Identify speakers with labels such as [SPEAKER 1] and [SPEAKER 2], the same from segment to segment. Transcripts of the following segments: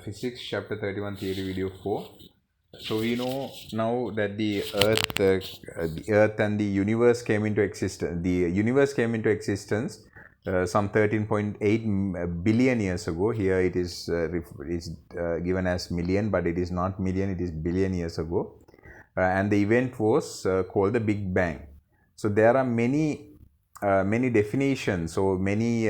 [SPEAKER 1] Physics chapter 31 theory video 4. So we know now that the earth and the universe came into existence. The universe came into existence some 13.8 billion years ago. Here it is given as million, but it is not million, it is billion years ago. And the event was called the Big Bang. So there are many definitions, or many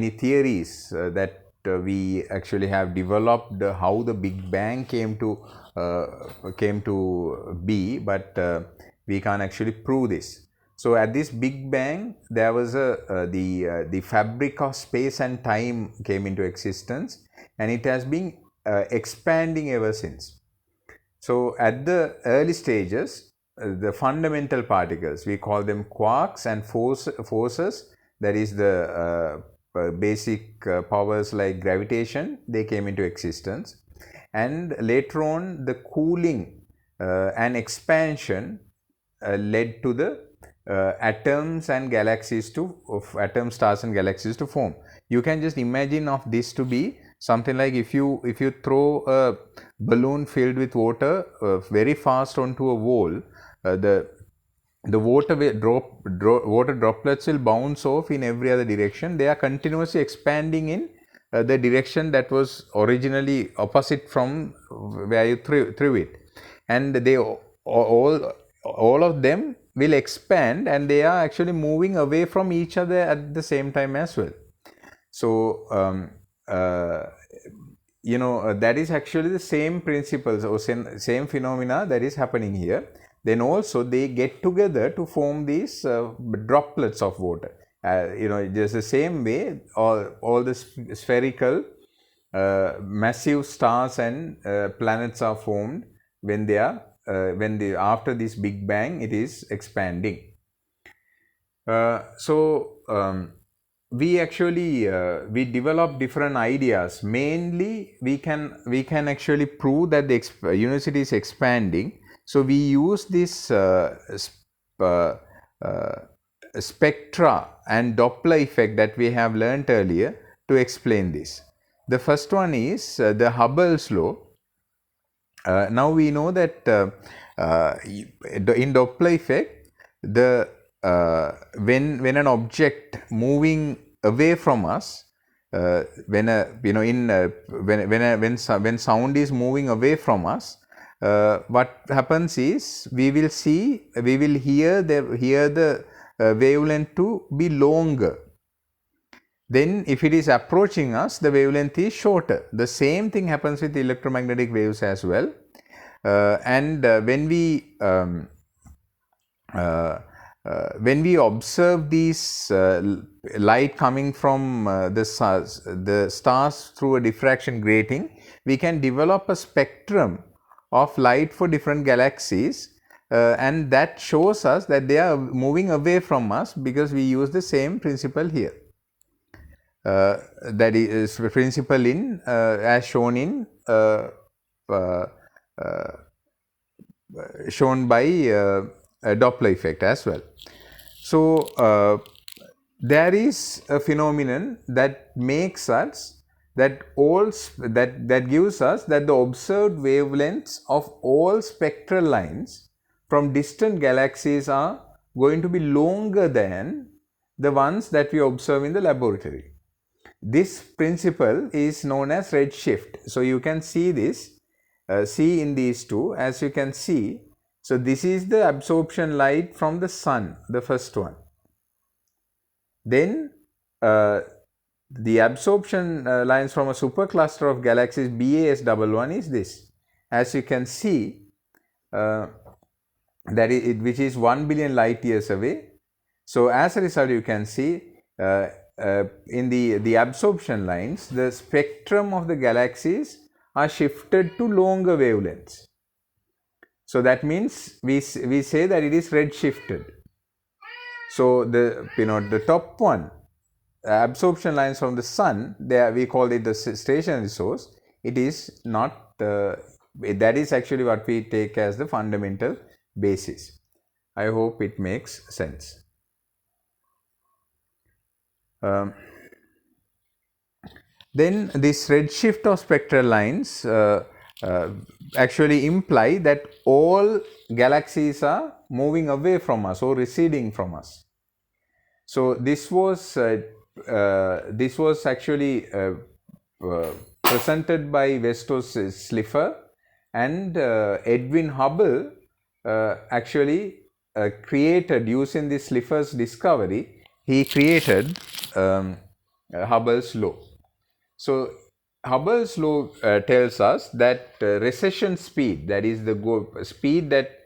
[SPEAKER 1] theories that we actually have developed how the Big Bang came to be, but we can't actually prove this. So at this Big Bang, there was the fabric of space and time came into existence, and it has been expanding ever since. So at the early stages, the fundamental particles, we call them quarks and forces, that is the basic powers like gravitation, they came into existence. And later on, the cooling and expansion led to the atoms, stars and galaxies to form. You can just imagine of this to be something like if you throw a balloon filled with water very fast onto a wall, the water droplets will bounce off in every other direction. They are continuously expanding in the direction that was originally opposite from where you threw it, and they all of them will expand, and they are actually moving away from each other at the same time as well. So that is actually the same principles or same phenomena that is happening here. Then also they get together to form these droplets of water. Just the same way all the spherical massive stars and planets are formed when after this Big Bang it is expanding. We actually we develop different ideas. Mainly we can actually prove that the universe is expanding. So we use this spectra and Doppler effect that we have learnt earlier to explain this. The first one is the Hubble's law. Now we know that in Doppler effect, when an object moving away from us, when sound is moving away from us, what happens is we will hear the wavelength to be longer. Then if it is approaching us, the wavelength is shorter. The same thing happens with electromagnetic waves as well. When we observe these light coming from the stars through a diffraction grating, we can develop a spectrum of light for different galaxies, and that shows us that they are moving away from us because we use the same principle here. That is principle in as shown in shown by Doppler effect as well. So there is a phenomenon that makes us that gives us that the observed wavelengths of all spectral lines from distant galaxies are going to be longer than the ones that we observe in the laboratory. This principle is known as redshift. So you can see this, see in these two, as you can see. So this is the absorption light from the sun, the first one. Then the absorption lines from a supercluster of galaxies BAS11 is this. As you can see, which is 1 billion light years away. So as a result, you can see in the absorption lines, the spectrum of the galaxies are shifted to longer wavelengths. So that means we say that it is redshifted. So the top one, absorption lines from the sun, there we call it the stationary source. It is not that is actually what we take as the fundamental basis. I hope it makes sense. then this redshift of spectral lines actually imply that all galaxies are moving away from us or receding from us. So this was actually presented by Westos Slipher, and Edwin Hubble actually created, using this Slipher's discovery, he created Hubble's law. So Hubble's law tells us that recession speed, that is the speed that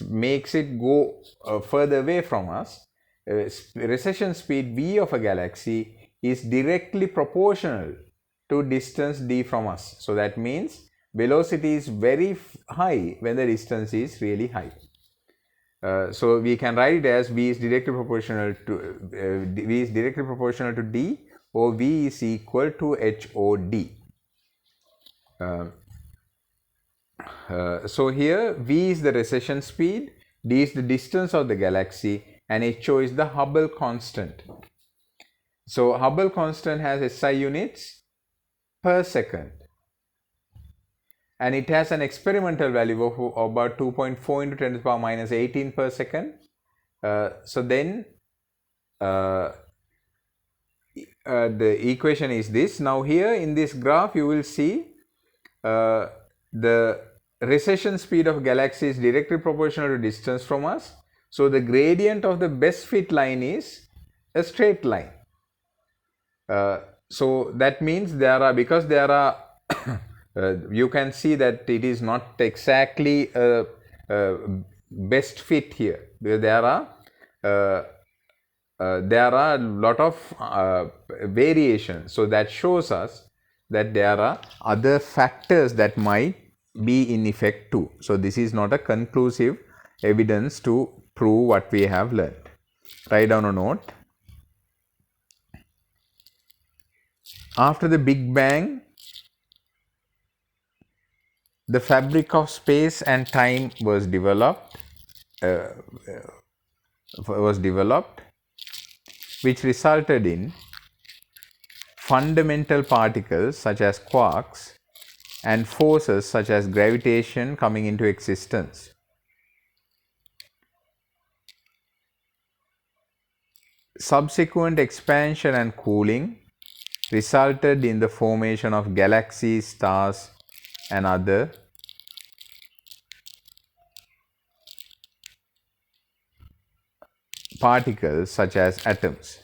[SPEAKER 1] makes it go further away from us, recession speed v of a galaxy is directly proportional to distance d from us. So that means velocity is very high when the distance is really high. So we can write it as v is directly proportional to d, or v is equal to HOD. So here v is the recession speed, d is the distance of the galaxy, and HO is the Hubble constant. So Hubble constant has SI units per second, and it has an experimental value of about 2.4 into 10 to the power minus 18 per second. So then the equation is this. Now here in this graph you will see the recession speed of galaxy is directly proportional to distance from us. So the gradient of the best fit line is a straight line. So that means because there are you can see that it is not exactly a best fit here, because there are a lot of variations. So that shows us that there are other factors that might be in effect too. So this is not a conclusive evidence to prove what we have learned. Write down a note. After the Big Bang, the fabric of space and time was developed, which resulted in fundamental particles such as quarks and forces such as gravitation coming into existence. Subsequent expansion and cooling resulted in the formation of galaxies, stars, and other particles such as atoms.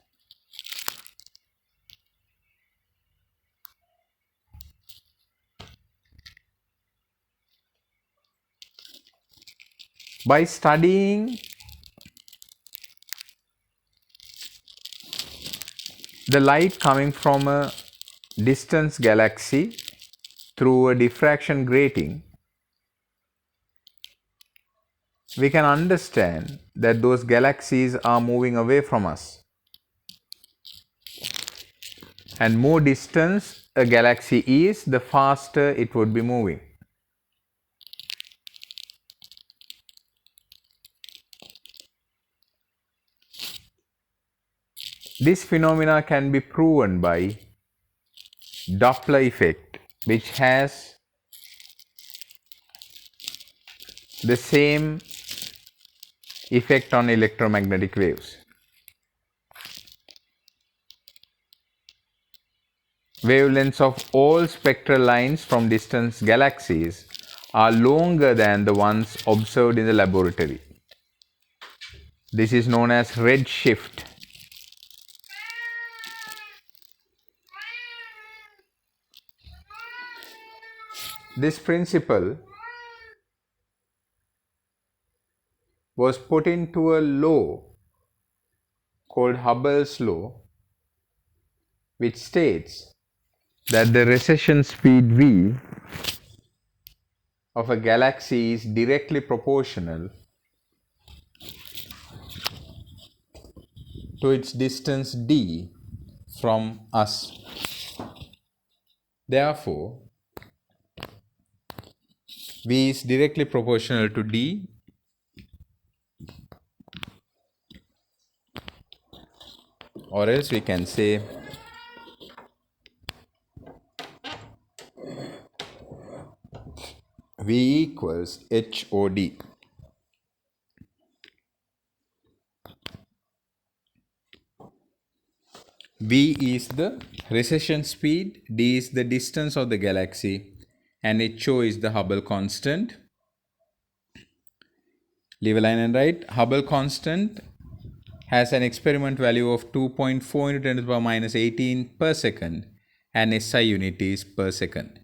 [SPEAKER 1] By studying the light coming from a distant galaxy through a diffraction grating, we can understand that those galaxies are moving away from us. And more distance a galaxy is, the faster it would be moving. This phenomena can be proven by Doppler effect, which has the same effect on electromagnetic waves. Wavelengths of all spectral lines from distant galaxies are longer than the ones observed in the laboratory. This is known as redshift. This principle was put into a law called Hubble's law, which states that the recession speed v of a galaxy is directly proportional to its distance d from us. Therefore, v is directly proportional to d, or else we can say V equals HOD. V is the recession speed, D is the distance of the galaxy, and HO is the Hubble constant. Leave a line and write. Hubble constant has an experiment value of 2.4 into 10 to the power minus 18 per second, and SI unit is per second.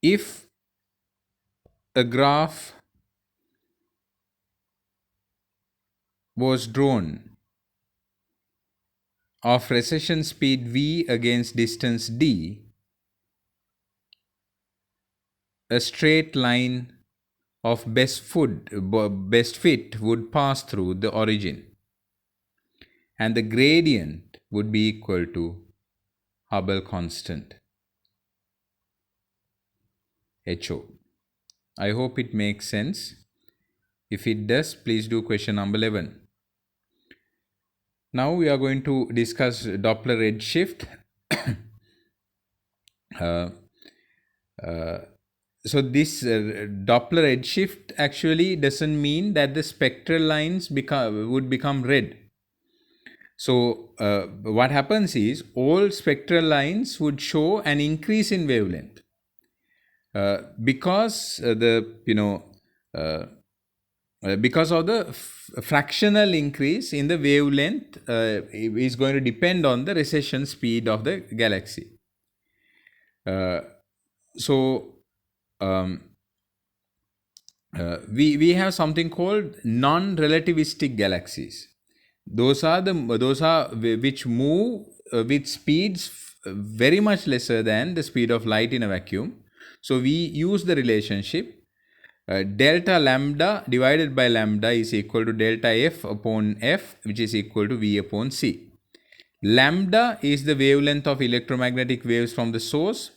[SPEAKER 1] If a graph was drawn of recession speed V against distance D, a straight line of best fit would pass through the origin, and the gradient would be equal to Hubble constant, HO. I hope it makes sense. If it does, please do question number 11. Now we are going to discuss Doppler redshift. So this Doppler redshift actually doesn't mean that the spectral lines would become red. So what happens is all spectral lines would show an increase in wavelength because because of the fractional increase in the wavelength is going to depend on the recession speed of the galaxy. We have something called non-relativistic galaxies. Those are which move with speeds very much lesser than the speed of light in a vacuum. So we use the relationship delta lambda divided by lambda is equal to delta F upon F, which is equal to V upon C. Lambda is the wavelength of electromagnetic waves from the source.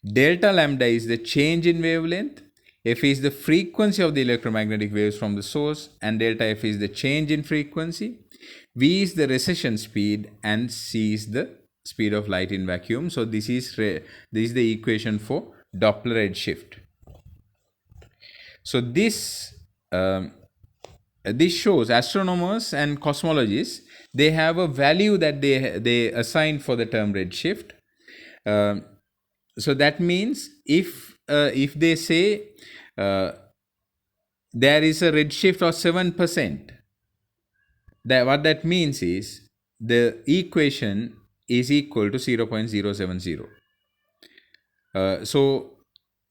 [SPEAKER 1] Delta lambda is the change in wavelength. F is the frequency of the electromagnetic waves from the source, and delta F is the change in frequency. V is the recession speed, and C is the speed of light in vacuum. So this is the equation for Doppler redshift. So this shows astronomers and cosmologists, they have a value that they assign for the term redshift. So that means if they say there is a redshift of 7%, what that means is the equation is equal to 0.070. So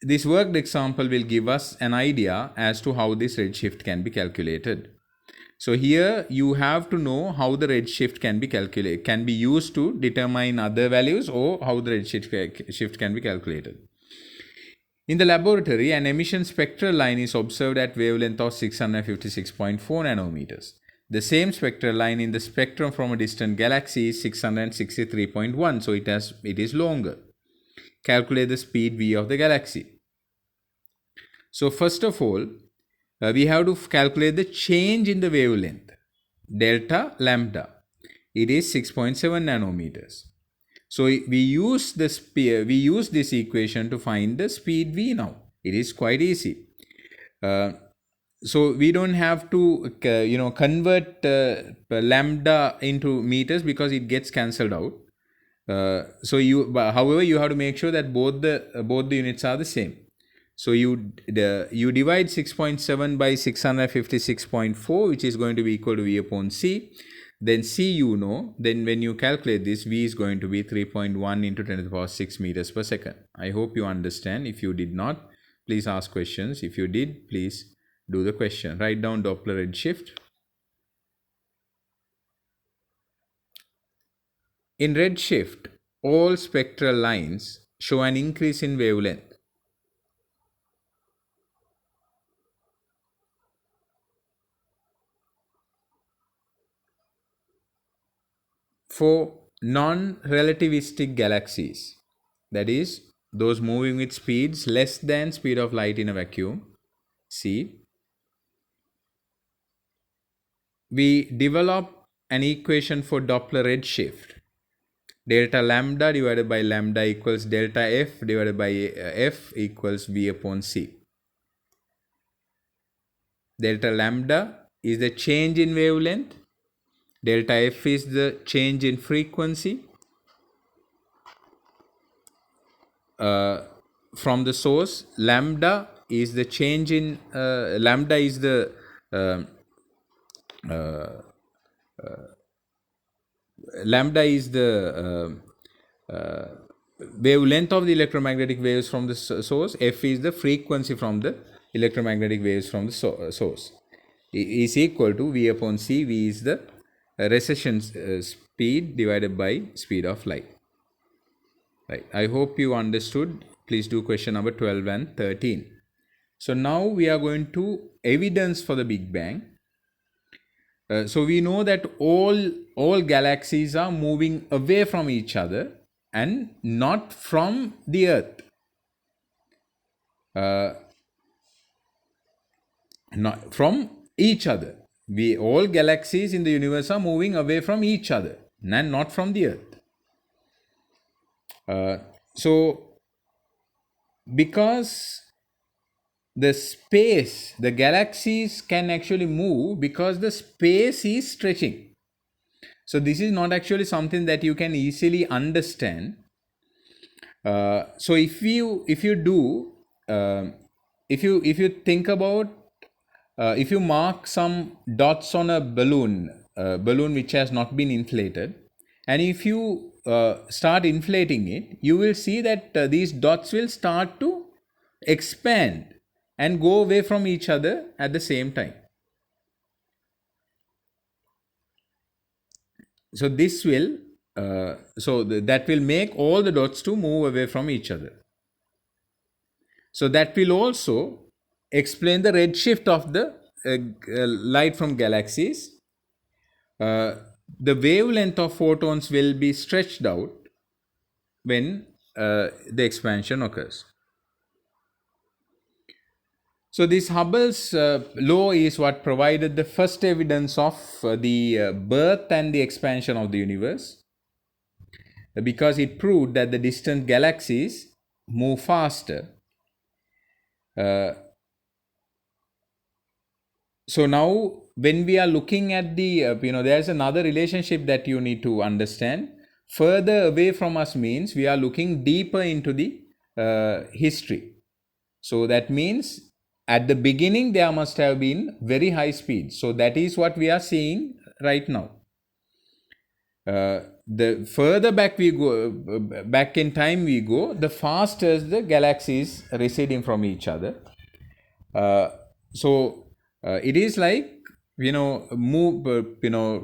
[SPEAKER 1] this worked example will give us an idea as to how this redshift can be calculated. So here you have to know how the redshift can be used to determine other values, or how the redshift can be calculated. In the laboratory, an emission spectral line is observed at wavelength of 656.4 nanometers. The same spectral line in the spectrum from a distant galaxy is 663.1, so it is longer. Calculate the speed V of the galaxy. So first of all, we have to calculate the change in the wavelength, delta lambda. It is 6.7 nanometers. So we use this equation to find the speed V now. It is quite easy. So we don't have to convert lambda into meters because it gets cancelled out. However, you have to make sure that both the units are the same. So you divide 6.7 by 656.4, which is going to be equal to V upon C. Then C then when you calculate this, V is going to be 3.1 into 10 to the power 6 meters per second. I hope you understand. If you did not, please ask questions. If you did, please do the question. Write down Doppler redshift. In redshift, all spectral lines show an increase in wavelength. For non-relativistic galaxies, that is, those moving with speeds less than speed of light in a vacuum, C, we develop an equation for Doppler redshift. Delta lambda divided by lambda equals delta f divided by f equals v upon c. Delta lambda is the change in wavelength. Delta f is the change in frequency from the source. Lambda is the change in lambda is the lambda is the wavelength of the electromagnetic waves from the source. F is the frequency from the electromagnetic waves from the source. Is equal to v upon c. V is the recession speed divided by speed of light. Right. I hope you understood. Please do question number 12 and 13. So now we are going to evidence for the Big Bang. So we know that all galaxies are moving away from each other and not from the Earth. Not from each other. All galaxies in the universe are moving away from each other and not from the Earth. So because the galaxies can actually move because the space is stretching. So this is not actually something that you can easily understand. So if you think about, if you mark some dots on a balloon which has not been inflated, and if you start inflating it, you will see that these dots will start to expand and go away from each other at the same time. So this will that will make all the dots to move away from each other. So that will also explain the redshift of the light from galaxies. The wavelength of photons will be stretched out when the expansion occurs. So this Hubble's law is what provided the first evidence of the birth and the expansion of the universe, because it proved that the distant galaxies move faster. So now when we are looking at the, there's another relationship that you need to understand. Further away from us means we are looking deeper into the history. So that means at the beginning there must have been very high speed. So that is what we are seeing right now. The further back we go, back in time we go, the faster the galaxies receding from each other. It is like,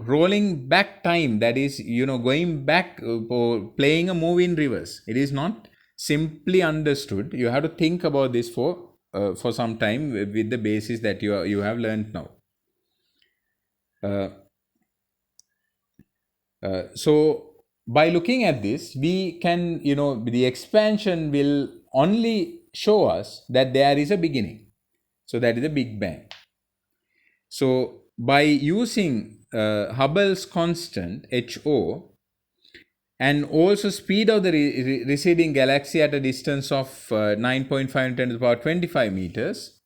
[SPEAKER 1] rolling back time, that is, going back or playing a movie in reverse. It is not simply understood. You have to think about this for some time with the basis that you have learned now. So by looking at this, we can, the expansion will only show us that there is a beginning. So that is the Big Bang. So by using Hubble's constant HO and also speed of the receding galaxy at a distance of 9.5 × 10 to the power 25 meters,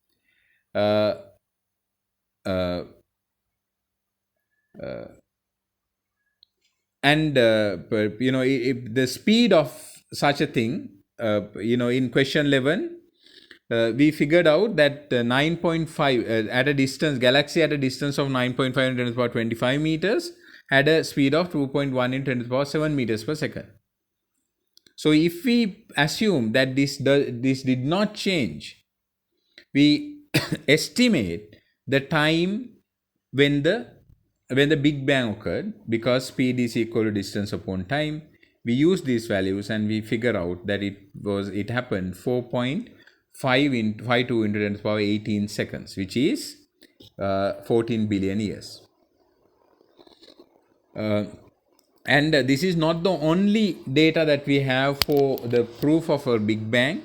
[SPEAKER 1] and if the speed of such a thing, in question 11, we figured out that 9.5 at a distance, galaxy at a distance of 9.5 × 10 to the power 25 meters had a speed of 2.1 × 10 to the power 7 meters per second. So if we assume that this did not change, we estimate the time when the Big Bang occurred, because speed is equal to distance upon time. We use these values and we figure out that it happened 4.52 × 10 to the power 18 seconds, which is 14 billion years. And this is not the only data that we have for the proof of a Big Bang.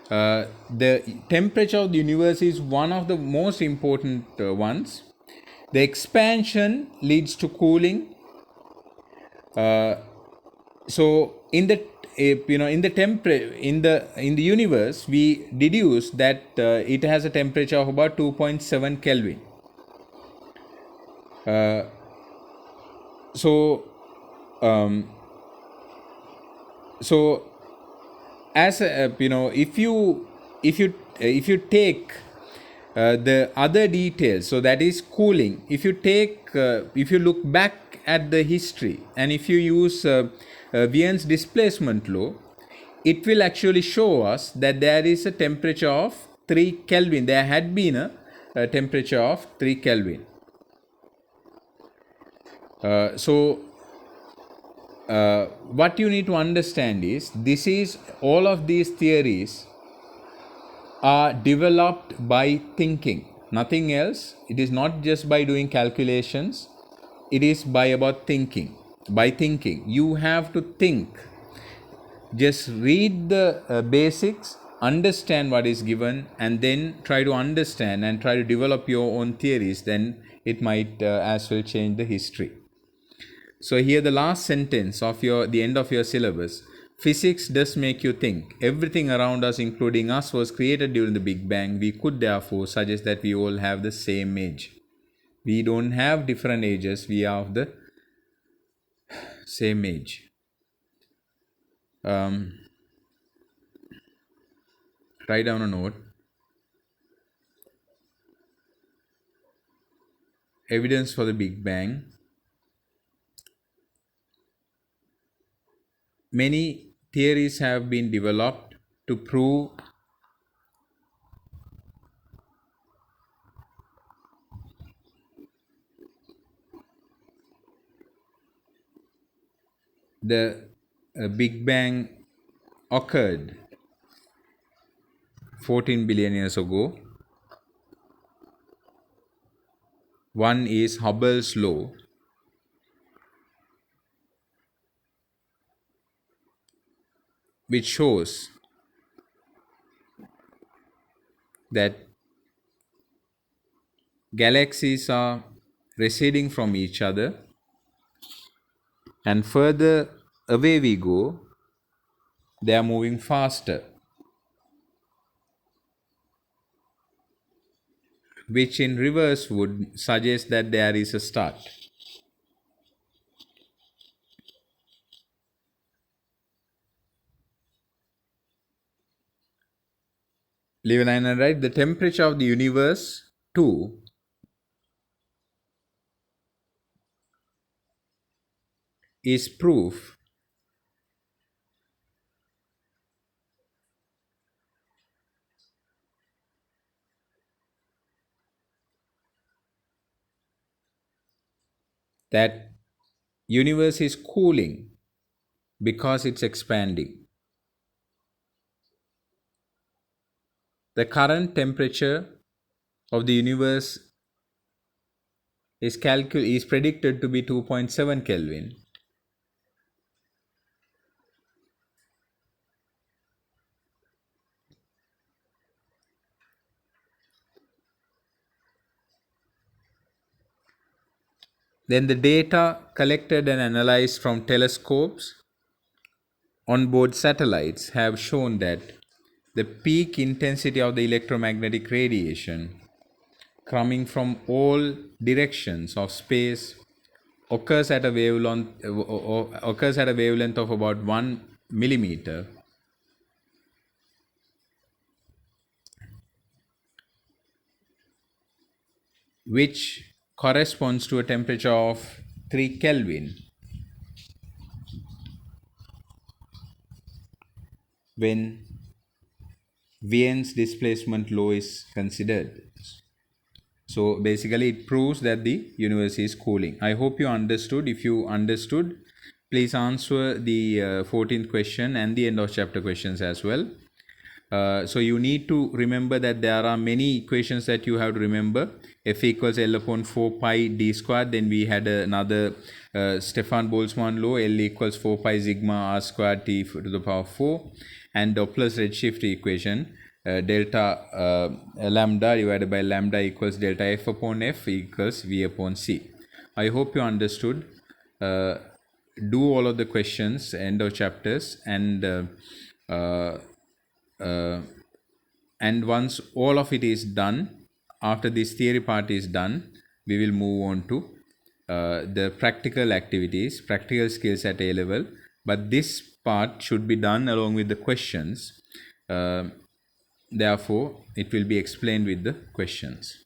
[SPEAKER 1] The temperature of the universe is one of the most important ones. The expansion leads to cooling. So in the in the in the universe, we deduce that it has a temperature of about 2.7 Kelvin. So so as if you take the other details, so that is cooling, if you look back at the history and if you use Wien's displacement law, it will actually show us that there is a temperature of 3 Kelvin. There had been a temperature of 3 Kelvin. What you need to understand is, all of these theories are developed by thinking, nothing else. It is not just by doing calculations, it is about thinking. By thinking, you have to think. Just read the basics, understand what is given, and then try to understand and try to develop your own theories. Then it might as well change the history. So here the last sentence of the end of your syllabus: physics does make you think. Everything around us, including us, was created during the Big Bang. We could therefore suggest that we all have the same age. We don't have different ages, we are of the same age. Write down a note. Evidence for the Big Bang. Many theories have been developed to prove the Big Bang occurred 14 billion years ago. One is Hubble's law, which shows that galaxies are receding from each other, and further away we go, they are moving faster, which in reverse would suggest that there is a start. Leave a line and write: the temperature of the universe too is proof that universe is cooling because it's expanding. The current temperature of the universe is predicted to be 2.7 Kelvin. Then the data collected and analyzed from telescopes, onboard satellites, have shown that the peak intensity of the electromagnetic radiation coming from all directions of space occurs at a wavelength of about 1 millimeter, which corresponds to a temperature of 3 Kelvin when Wien's displacement law is considered. So basically it proves that the universe is cooling. I hope you understood. If you understood, please answer the 14th question and the end of chapter questions as well. So you need to remember that there are many equations that you have to remember. F equals L upon 4 pi d squared. Then we had another Stefan Boltzmann law, L equals 4 pi sigma r squared t to the power 4, and Doppler's redshift equation. delta lambda divided by lambda equals delta f upon f equals v upon c. I hope you understood. Do all of the questions, end of chapters, and once all of it is done, after this theory part is done, we will move on to the practical activities, practical skills at A level. But this part should be done along with the questions. Therefore, it will be explained with the questions.